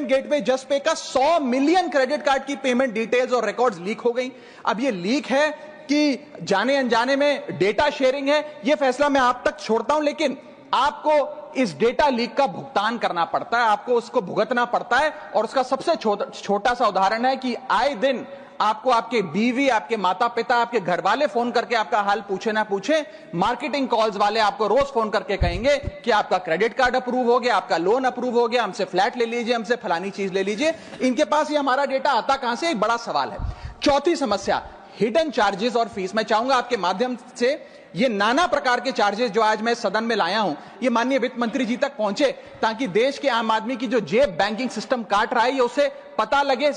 Gateway just पे का 100 million credit card की पेमेंट डिटेल्स और रिकॉर्ड्स लीक हो गई। अब ये लीक है कि जाने अनजाने में डेटा शेयरिंग है, ये फैसला मैं आप तक छोड़ता हूं, लेकिन आपको इस डेटा लीक का भुगतान करना पड़ता है, आपको उसको भुगतना पड़ता है। और उसका सबसे छोटा सा उदाहरण है कि आए दिन आपको आपके बीवी, आपके माता पिता, आपके घर वाले फोन करके आपका हाल पूछे ना पूछे, मार्केटिंग कॉल्स वाले आपको रोज फोन करके कहेंगे कि आपका क्रेडिट कार्ड अप्रूव हो गया, आपका लोन अप्रूव हो गया, हमसे फ्लैट ले लीजिए, हमसे फलानी चीज ले लीजिए। इनके पास ये हमारा डेटा आता कहां से, एक बड़ा सवाल है। चौथी समस्या, हिडन चार्जेस और फीस। मैं चाहूंगा आपके माध्यम से ये नाना प्रकार के चार्जेस जो आज मैं सदन में लाया हूं, ये माननीय वित्त मंत्री जी तक पहुंचे, ताकि देश के आम आदमी की जो जेब बैंकिंग सिस्टम काट रहा है, ये उसे पता लगे,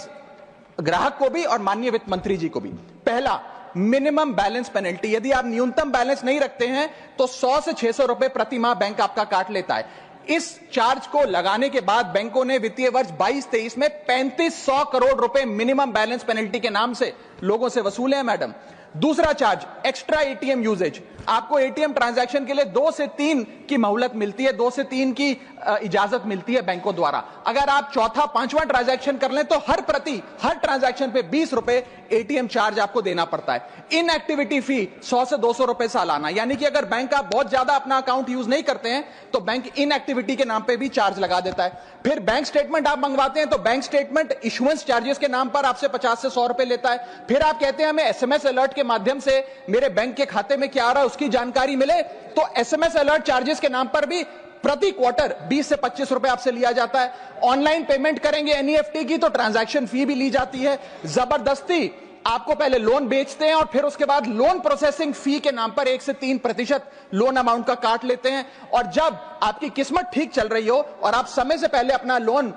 ग्राहक को भी और माननीय वित्त मंत्री जी को भी। पहला, मिनिमम बैलेंस पेनल्टी। यदि आप न्यूनतम बैलेंस नहीं रखते हैं तो 100 से 600 रुपए प्रति माह बैंक आपका काट लेता है। इस चार्ज को लगाने के बाद बैंकों ने वित्तीय वर्ष 22-23 में 3500 करोड़ रुपए मिनिमम बैलेंस पेनल्टी के नाम से लोगों से वसूले हैं मैडम। दूसरा चार्ज, एक्स्ट्रा एटीएम यूजेज। आपको एटीएम ट्रांजैक्शन के लिए 2 से 3 की मोहलत मिलती है, 2 से 3 की इजाजत मिलती है बैंकों द्वारा। अगर आप चौथा पांचवा ट्रांजैक्शन कर लें तो हर ट्रांजैक्शन पे 20 रुपए एटीएम चार्ज आपको देना पड़ता है। इनएक्टिविटी फी 100 से 200 रुपए सालाना, यानी कि अगर बैंक आप बहुत ज्यादा अपना अकाउंट यूज नहीं करते हैं तो बैंक इनएक्टिविटी के नाम पे भी चार्ज लगा देता है। फिर बैंक स्टेटमेंट आप मंगवाते हैं तो बैंक स्टेटमेंट इशुएंस चार्जेस के नाम पर आपसे 50 से 100 रुपए लेता है। फिर आप कहते हैं हमें एसएमएस अलर्ट के माध्यम से मेरे बैंक के खाते में क्या आ रहा है उसकी जानकारी मिले, तो एसएमएस अलर्ट चार्जेस के नाम पर भी प्रति क्वार्टर 20 से 25 रुपए आपसे लिया जाता है। ऑनलाइन पेमेंट करेंगे एनईएफटी की तो ट्रांजैक्शन फी भी ली जाती है। जबरदस्ती आपको पहले लोन बेचते हैं और फिर उसके बाद लोन प्रोसेसिंग फी के नाम पर 1 से 3% लोन अमाउंट का काट लेते हैं। और जब आपकी किस्मत ठीक चल रही हो और आप समय से पहले अपना लोन